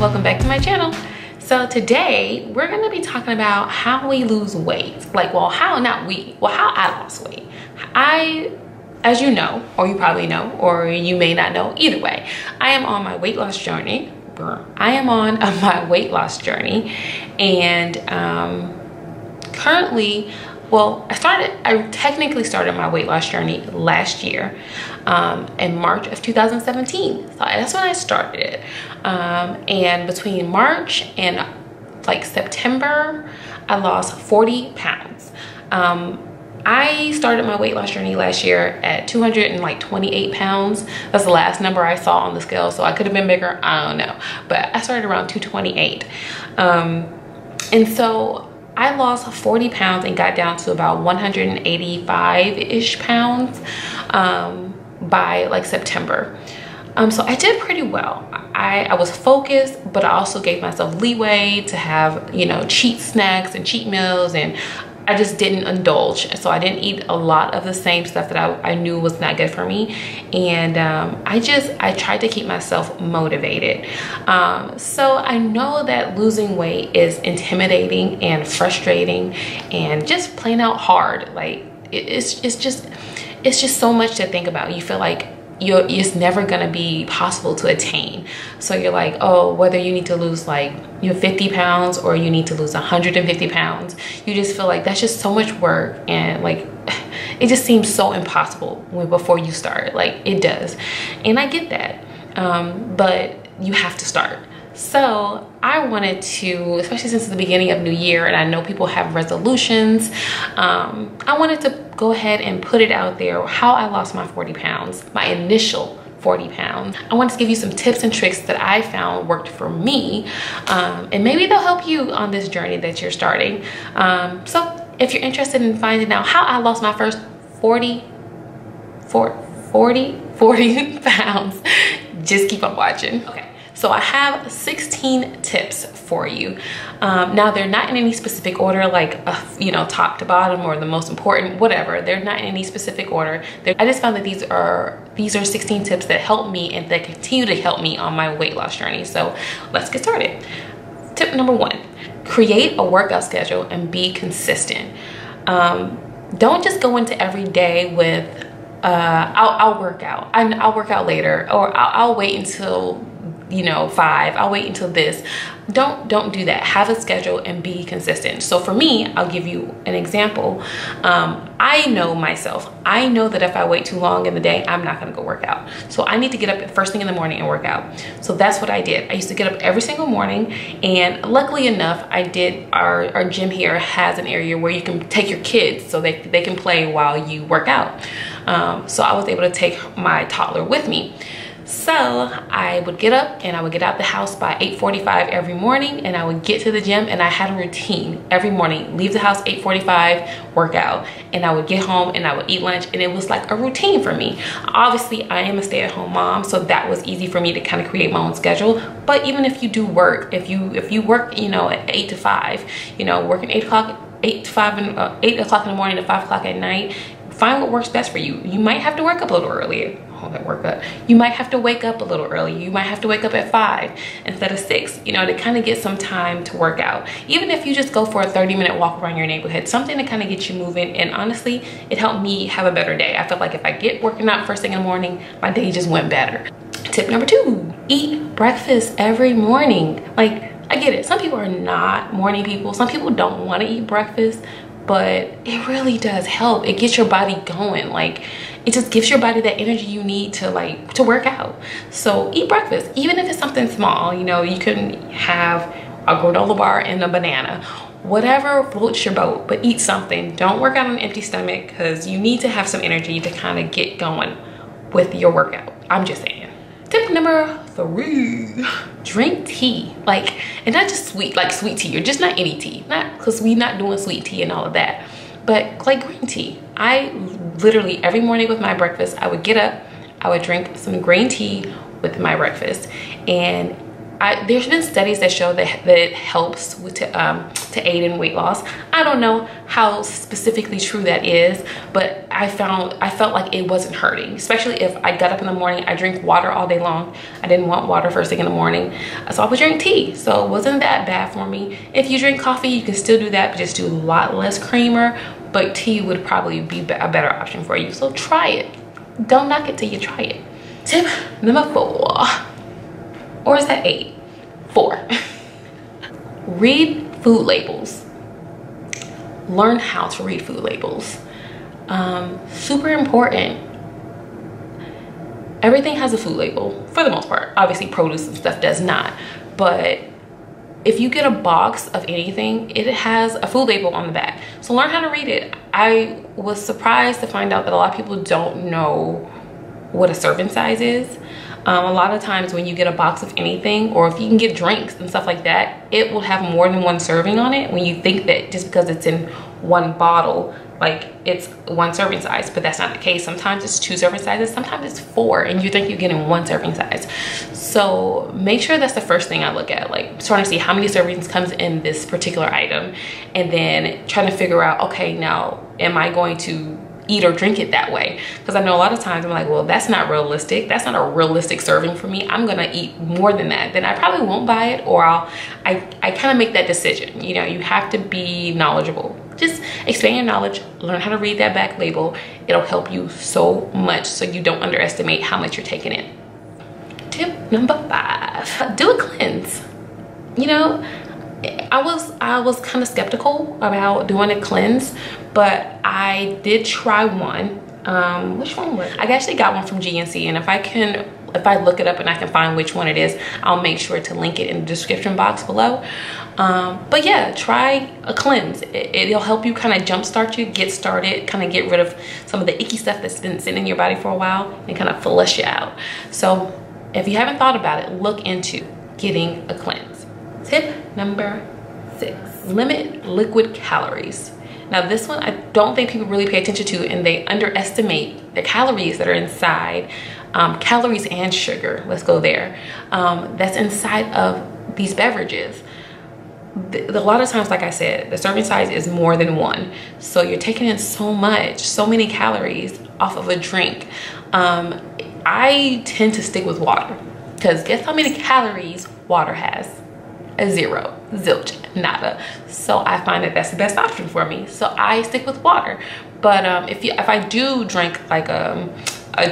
welcome back to my channel. So today we're going to be talking about how we lose weight. How I lost weight. As you know, or you probably know, or you may not know, either way, I am on my weight loss journey. And currently, I technically started my weight loss journey last year in March of 2017. So that's when I started it. And between March and September, I lost 40 pounds. I started my weight loss journey last year at 228 pounds. That's the last number I saw on the scale, so I could have been bigger, I don't know. But I started around 228. And so I lost 40 pounds and got down to about 185-ish pounds by September. So I did pretty well. I was focused, but I also gave myself leeway to have, cheat snacks and cheat meals, and I just didn't indulge. So I didn't eat a lot of the same stuff that I knew was not good for me. And I tried to keep myself motivated. So I know that losing weight is intimidating and frustrating and just plain out hard. It's just so much to think about. You feel like it's never gonna be possible to attain. So you're like, oh, whether you need to lose 50 pounds or you need to lose 150 pounds, you just feel like that's just so much work, and it just seems so impossible before you start. It does, and I get that, but you have to start. So I wanted to, especially since the beginning of New Year, and I know people have resolutions, I wanted to go ahead and put it out there how I lost my 40 pounds, my initial 40 pounds. I wanted to give you some tips and tricks that I found worked for me, and maybe they'll help you on this journey that you're starting. So if you're interested in finding out how I lost my first 40 pounds, just keep on watching. Okay. So I have 16 tips for you. Now they're not in any specific order, top to bottom or the most important, whatever. They're not in any specific order. I just found that these are 16 tips that help me and that continue to help me on my weight loss journey. So let's get started. Tip number 1, create a workout schedule and be consistent. Don't just go into every day with, I'll work out. I'll work out later, or I'll wait until 5, I'll wait until this. Don't do that. Have a schedule and be consistent. So for me, I'll give you an example. I know myself. I know that if I wait too long in the day, I'm not gonna go work out. So I need to get up first thing in the morning and work out. So that's what I did. I used to get up every single morning, and luckily enough, our gym here has an area where you can take your kids so they can play while you work out. So I was able to take my toddler with me. So I would get up and I would get out the house by 8:45 every morning, and I would get to the gym, and I had a routine every morning. Leave the house 8:45, work out, and I would get home and I would eat lunch, and it was like a routine for me. Obviously, I am a stay-at-home mom, so that was easy for me to kind of create my own schedule. But even if you do work, if you work, at 8 to 5, working 8 o'clock in the morning to 5 o'clock at night, find what works best for you. You might have to work up a little earlier. You might have to wake up a little early. You might have to wake up at 5 instead of 6, to kind of get some time to work out. Even if you just go for a 30-minute walk around your neighborhood, something to kind of get you moving. And honestly, it helped me have a better day. I felt like if I get working out first thing in the morning, my day just went better. Tip number 2, eat breakfast every morning. I get it. Some people are not morning people. Some people don't want to eat breakfast, but it really does help. It gets your body going. It just gives your body that energy you need to work out. So eat breakfast, even if it's something small. You can have a granola bar and a banana, whatever floats your boat, but eat something. Don't work out on an empty stomach, because you need to have some energy to kind of get going with your workout. I'm just saying. Tip number 3, drink tea. And not just sweet tea, or just not any tea. Not, because we're not doing sweet tea and all of that, but green tea. I literally every morning with my breakfast, I would get up, I would drink some green tea with my breakfast, and there's been studies that show that it helps to aid in weight loss. I don't know how specifically true that is, but I felt like it wasn't hurting, especially if I got up in the morning. I drink water all day long. I didn't want water first thing in the morning, so I would drink tea. So it wasn't that bad for me. If you drink coffee, you can still do that, but just do a lot less creamer. But tea would probably be a better option for you. So try it. Don't knock it till you try it. Tip number 4. Or is that 8? 4. Read food labels. Learn how to read food labels. Super important. Everything has a food label for the most part. Obviously produce and stuff does not, but if you get a box of anything, it has a food label on the back. So learn how to read it. I was surprised to find out that a lot of people don't know what a serving size is. A lot of times when you get a box of anything, or if you can get drinks and stuff like that, it will have more than one serving on it, when you think that just because it's in one bottle, like it's one serving size, but that's not the case. Sometimes it's 2 serving sizes, sometimes it's 4, and you think you're getting 1 serving size. So make sure that's the first thing I look at, like trying to see how many servings comes in this particular item, and then trying to figure out, okay, now am I going to eat or drink it that way? Because I know a lot of times I'm like, well, that's not realistic. That's not a realistic serving for me. I'm gonna eat more than that. Then I probably won't buy it, or I kind of make that decision. You know, you have to be knowledgeable. Just expand your knowledge, learn how to read that back label. It'll help you so much, so you don't underestimate how much you're taking in. Tip number 5, do a cleanse. You know, I was kind of skeptical about doing a cleanse, but I did try one. Which one was it? I actually got one from GNC, and if I look it up and I can find which one it is, I'll make sure to link it in the description box below. But yeah, try a cleanse. It'll help you kind of jumpstart you, get started, kind of get rid of some of the icky stuff that's been sitting in your body for a while, and kind of flush you out. So if you haven't thought about it, look into getting a cleanse. Tip number 6, limit liquid calories. Now this one, I don't think people really pay attention to, and they underestimate the calories that are inside, calories and sugar, let's go there, that's inside of these beverages. A lot of times, like I said, the serving size is more than 1. So you're taking in so many calories off of a drink. I tend to stick with water, because guess how many calories water has? A 0, zilch, nada. So I find that that's the best option for me. So I stick with water. But if I do drink like a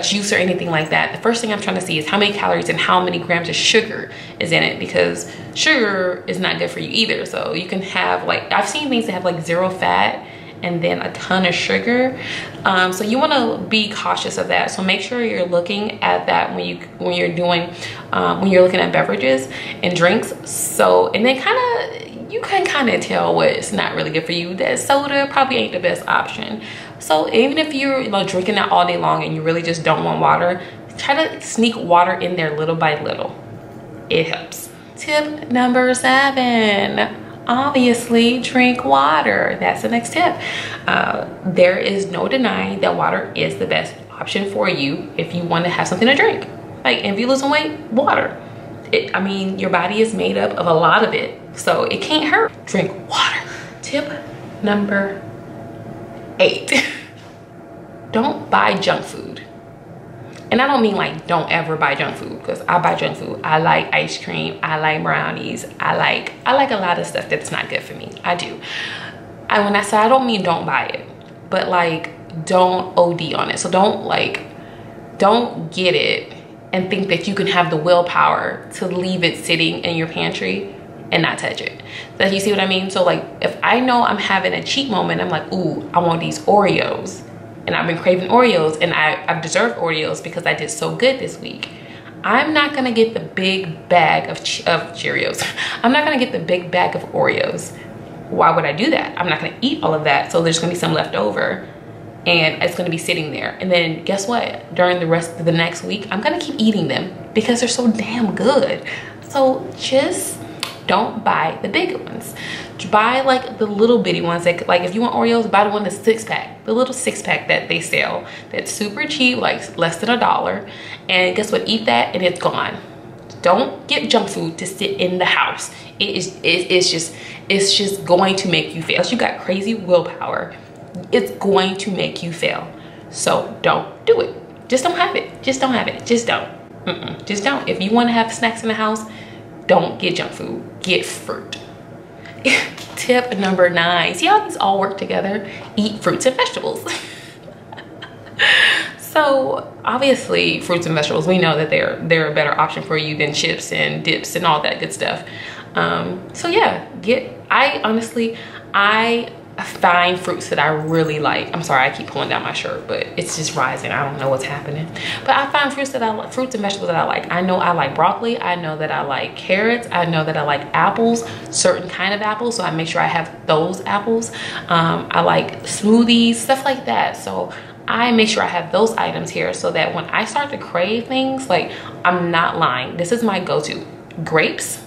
juice or anything like that, the first thing I'm trying to see is how many calories and how many grams of sugar is in it, because sugar is not good for you either. So you can have, like, I've seen things that have like 0 fat and then a ton of sugar. So you want to be cautious of that. So make sure you're looking at that when you're looking at beverages and drinks. So, and then you can kind of tell what's not really good for you. That soda probably ain't the best option. So even if you're drinking that all day long and you really just don't want water, try to sneak water in there little by little. It helps. Tip number 7. Obviously drink water. That's the next tip. There is no denying that water is the best option for you if you want to have something to drink. Like, if you're losing weight, water. I mean, your body is made up of a lot of it, so it can't hurt. Drink water. Tip number 8. Don't buy junk food. And I don't mean like don't ever buy junk food, because I buy junk food. I like ice cream, I like brownies, I like a lot of stuff that's not good for me. I do. When I say, I don't mean don't buy it, but like don't OD on it. So don't get it and think that you can have the willpower to leave it sitting in your pantry and not touch it. So you see what I mean? So like, if I know I'm having a cheat moment, I'm like, ooh, I want these Oreos. And I've been craving Oreos, and I've deserved Oreos because I did so good this week. I'm not gonna get the big bag of Cheerios. I'm not gonna get the big bag of Oreos. Why would I do that? I'm not gonna eat all of that, so there's gonna be some left over, and it's gonna be sitting there. And then guess what? During the rest of the next week, I'm gonna keep eating them because they're so damn good. So just don't buy the big ones. Buy like the little bitty ones. Like if you want Oreos, buy the one that's 6-pack, the little 6-pack that they sell. That's super cheap, like less than $1. And guess what? Eat that and it's gone. Don't get junk food to sit in the house. It's just going to make you fail. Unless you got crazy willpower, it's going to make you fail. So don't do it. Just don't have it. Just don't have it. Just don't. Just don't. If you want to have snacks in the house, don't get junk food. Get fruit. Tip number 9. See how these all work together? Eat fruits and vegetables. So obviously fruits and vegetables, we know that they're a better option for you than chips and dips and all that good stuff. So yeah, I find fruits that I really like. I'm sorry, I keep pulling down my shirt, but it's just rising. I don't know what's happening. But I find fruits and vegetables that I like. I know I like broccoli. I know that I like carrots. I know that I like apples, certain kind of apples. So I make sure I have those apples. I like smoothies, stuff like that. So I make sure I have those items here so that when I start to crave things, like, I'm not lying. This is my go-to. Grapes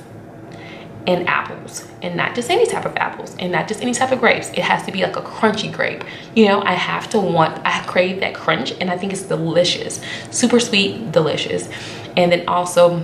and apples, and not just any type of apples, and not just any type of grapes. It has to be like a crunchy grape. You know, I crave that crunch, and I think it's delicious. Super sweet, delicious. And then also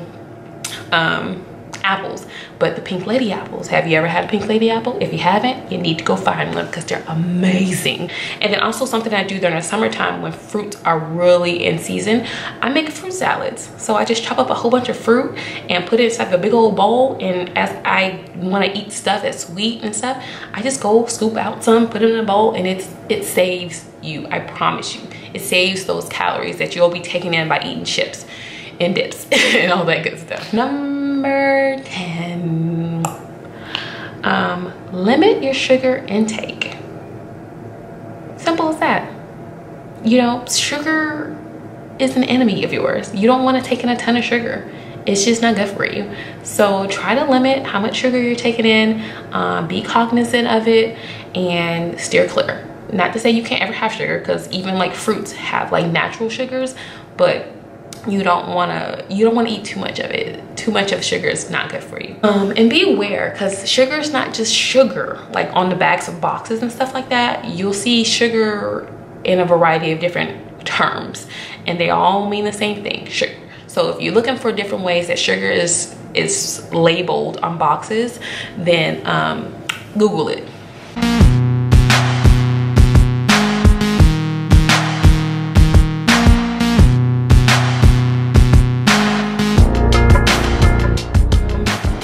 apples, but the pink lady apples. Have you ever had a pink lady apple? If you haven't, you need to go find one because they're amazing. And then also something I do during the summertime when fruits are really in season, I make fruit salads. So I just chop up a whole bunch of fruit and put it inside a big old bowl, and as I want to eat stuff that's sweet and stuff, I just go scoop out some, put it in a bowl, and it saves you. I promise you, it saves those calories that you'll be taking in by eating chips and dips and all that good stuff. Number 10, limit your sugar intake. Simple as that. You know, sugar is an enemy of yours. You don't want to take in a ton of sugar. It's just not good for you. So try to limit how much sugar you're taking in, be cognizant of it, and steer clear. Not to say you can't ever have sugar, because even like fruits have like natural sugars, but you don't want to eat too much of it. Too much of sugar is not good for you. And be aware, because sugar is not just sugar. Like on the backs of boxes and stuff like that, you'll see sugar in a variety of different terms, and they all mean the same thing, sugar. So if you're looking for different ways that sugar is labeled on boxes, then Google it.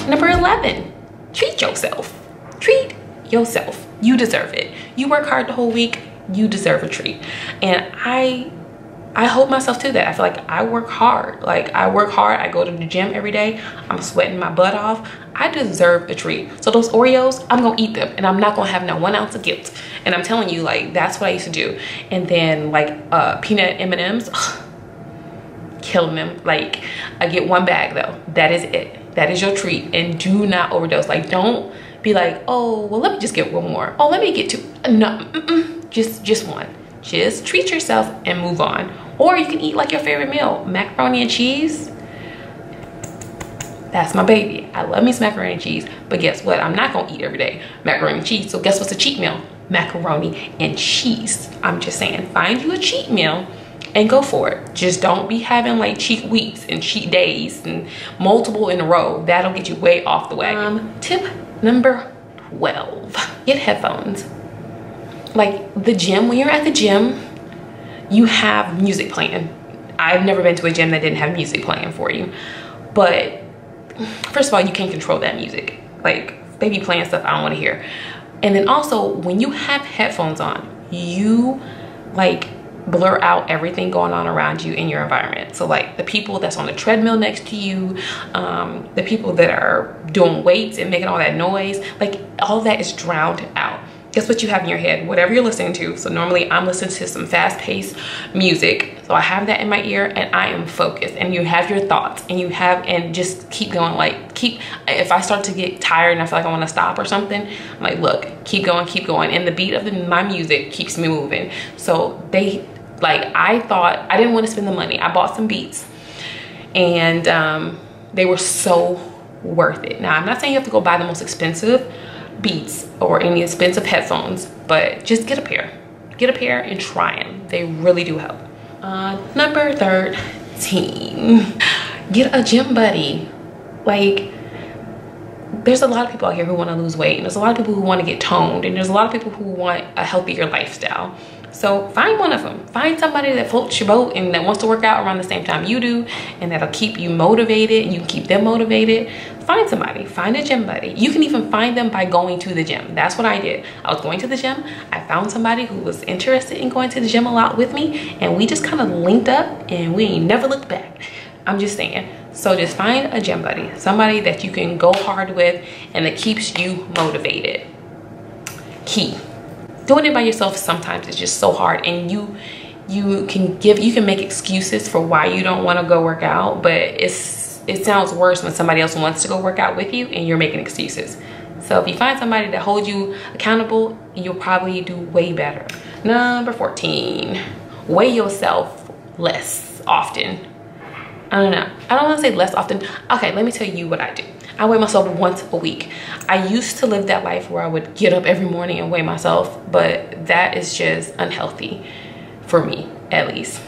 Number 11, treat yourself. Treat yourself. You deserve it. You work hard the whole week, you deserve a treat. And I hold myself to that. I feel like I work hard. Like, I work hard. I go to the gym every day. I'm sweating my butt off. I deserve a treat. So those Oreos, I'm gonna eat them, and I'm not gonna have no 1 ounce of guilt. And I'm telling you, like, that's what I used to do. And then like peanut M&Ms, killing them. Like, I get 1 bag though. That is it. That is your treat. And do not overdose. Like, don't be like, oh, well, let me just get 1 more. Oh, let me get 2. No, just 1. Just treat yourself and move on. Or you can eat like your favorite meal, macaroni and cheese. That's my baby. I love me some macaroni and cheese, but guess what? I'm not gonna eat every day macaroni and cheese. So guess what's a cheat meal? Macaroni and cheese. I'm just saying, find you a cheat meal and go for it. Just don't be having like cheat weeks and cheat days and multiple in a row. That'll get you way off the wagon. Tip number 12, get headphones. Like the gym, when you're at the gym, you have music playing. I've never been to a gym that didn't have music playing for you. But first of all, you can't control that music. Like, they be playing stuff I don't want to hear. And then also, when you have headphones on, you like blur out everything going on around you in your environment. So like the people that's on the treadmill next to you, the people that are doing weights and making all that noise, like all that is drowned out. Guess what you have in your head? Whatever you're listening to. So normally I'm listening to some fast-paced music. So I have that in my ear and I am focused. And you have your thoughts and just keep going. Like if I start to get tired and I feel like I want to stop or something, I'm like, look, keep going. And the beat of my music keeps me moving. So I thought I didn't want to spend the money. I bought some Beats and they were so worth it. Now, I'm not saying you have to go buy the most expensive Beats or any expensive headphones, but just get a pair and try them. They really do help. Number 13, get a gym buddy. Like, there's a lot of people out here who want to lose weight, and there's a lot of people who want to get toned, and there's a lot of people who want a healthier lifestyle. So find one of them. Find somebody that floats your boat and that wants to work out around the same time you do, and that'll keep you motivated, and you can keep them motivated. Find somebody. Find a gym buddy. You can even find them by going to the gym. That's what I did. I was going to the gym. I found somebody who was interested in going to the gym a lot with me, and we just kind of linked up, and we ain't never looked back. I'm just saying. So just find a gym buddy, somebody that you can go hard with and that keeps you motivated. Key. Doing it by yourself sometimes is just so hard, and you can make excuses for why you don't want to go work out, but it sounds worse when somebody else wants to go work out with you and you're making excuses. So if you find somebody that holds you accountable, you'll probably do way better. Number 14, weigh yourself less often. I don't know. I don't want to say less often. Okay, let me tell you what I do. I weigh myself once a week. I used to live that life where I would get up every morning and weigh myself, but that is just unhealthy for me, at least.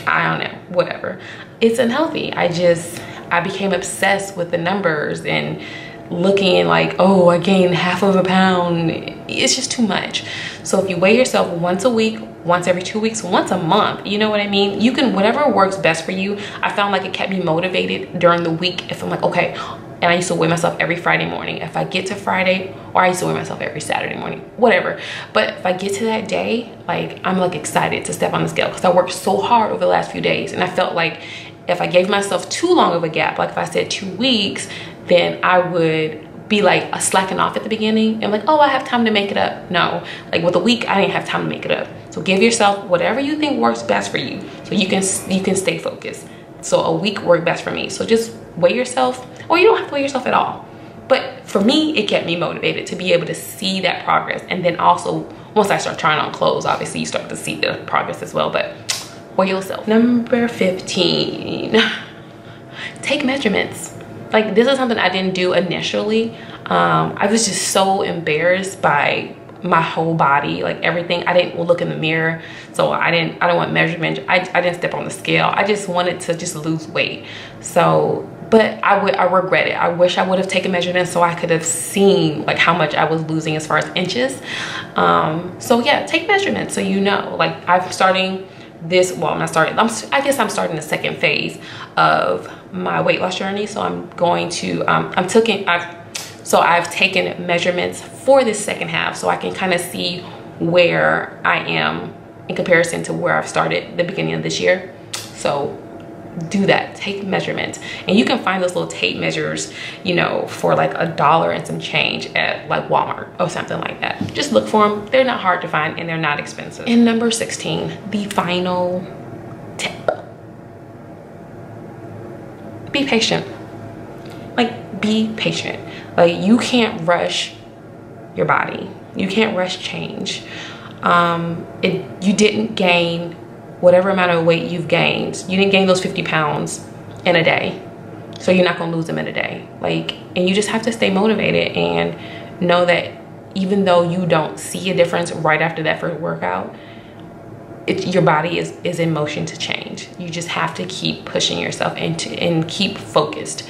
I don't know, whatever. It's unhealthy. I became obsessed with the numbers and looking like, oh, I gained half of a pound. It's just too much. So if you weigh yourself once a week, once every 2 weeks, once a month, you know what I mean? You can, whatever works best for you. I found like it kept me motivated during the week. If I'm like, okay, and I used to weigh myself every Friday morning. If I get to Friday, or I used to weigh myself every Saturday morning, whatever. But if I get to that day, like I'm like excited to step on the scale because I worked so hard over the last few days. And I felt like if I gave myself too long of a gap, like if I said 2 weeks, then I would be like slacking off at the beginning and like, oh, I have time to make it up. No, like with a week, I didn't have time to make it up. So give yourself whatever you think works best for you, so you can stay focused. So a week worked best for me. So just weigh yourself, or you don't have to weigh yourself at all. But for me, it kept me motivated to be able to see that progress. And then also, once I start trying on clothes, obviously you start to see the progress as well, but weigh yourself. Number 15, take measurements. Like this is something I didn't do initially. I was just so embarrassed by my whole body, like everything. I didn't look in the mirror, so I don't want measurements. I didn't step on the scale. I just wanted to just lose weight. So, but I regret it. I wish I would have taken measurements so I could have seen like how much I was losing as far as inches. So yeah, take measurements so you know. Like I'm starting this, well, I'm not starting, I guess I'm starting the second phase of my weight loss journey. So I'm going to, I've taken measurements for this second half so I can kind of see where I am in comparison to where I've started the beginning of this year. So do that, take measurements. And you can find those little tape measures, you know, for like $1 and some change at like Walmart or something like that. Just look for them. They're not hard to find and they're not expensive. And number 16, the final tip. Be patient. Like, be patient. Like, you can't rush your body. You can't rush change. You didn't gain whatever amount of weight you've gained. You didn't gain those 50 pounds in a day. So you're not gonna lose them in a day. Like, and you just have to stay motivated and know that even though you don't see a difference right after that first workout, your body is in motion to change. You just have to keep pushing yourself and keep focused.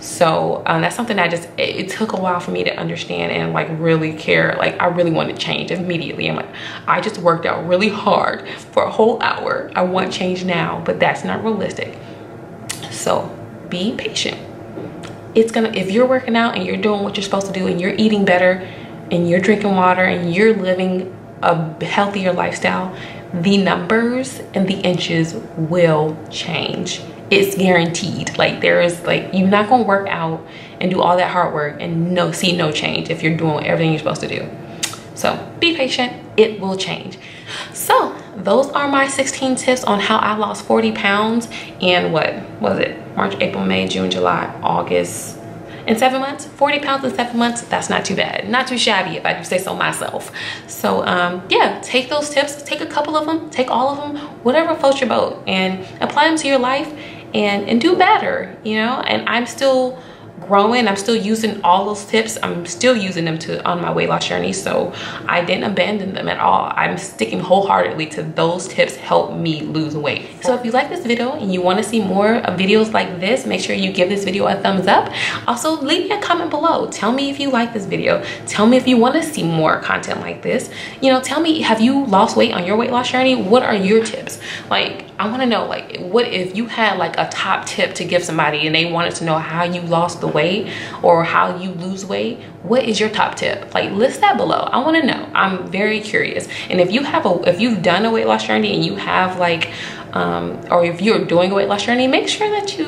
So that's something that it took a while for me to understand and like really care. Like I really wanted change immediately. I'm like, I just worked out really hard for a whole hour. I want change now, but that's not realistic. So be patient. If you're working out and you're doing what you're supposed to do and you're eating better and you're drinking water and you're living a healthier lifestyle, the numbers and the inches will change. It's guaranteed. Like there is like, you're not gonna work out and do all that hard work and see no change if you're doing everything you're supposed to do. So be patient, it will change. So those are my 16 tips on how I lost 40 pounds in what was it? March, April, May, June, July, August. In 7 months, 40 pounds in 7 months, that's not too bad. Not too shabby if I do say so myself. So yeah, take those tips, take a couple of them, take all of them, whatever floats your boat and apply them to your life and do better, you know? And I'm still growing. I'm still using all those tips. I'm still using them on my weight loss journey. So I didn't abandon them at all. I'm sticking wholeheartedly to those tips help me lose weight. So if you like this video and you want to see more videos like this, make sure you give this video a thumbs up. Also, leave me a comment below. Tell me if you like this video. Tell me if you want to see more content like this. You know, tell me, have you lost weight on your weight loss journey? What are your tips? Like, I want to know, like, what if you had like a top tip to give somebody and they wanted to know how you lost the weight or how you lose weight? What is your top tip? Like, list that below. I want to know. I'm very curious. And if you've done a weight loss journey and you have like or if you're doing a weight loss journey, make sure that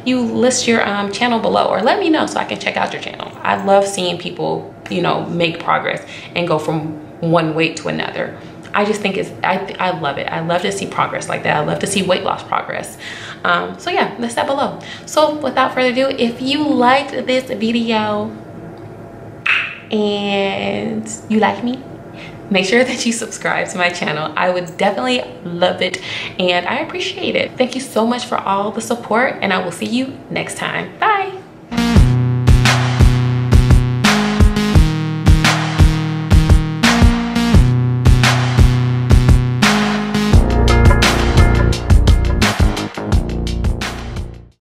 you list your channel below, or let me know so I can check out your channel. I love seeing people, you know, make progress and go from one weight to another. I just think I love it. I love to see progress like that. I love to see weight loss progress. So yeah, list that below. So without further ado, if you liked this video and you like me, make sure that you subscribe to my channel. I would definitely love it and I appreciate it. Thank you so much for all the support, and I will see you next time. Bye.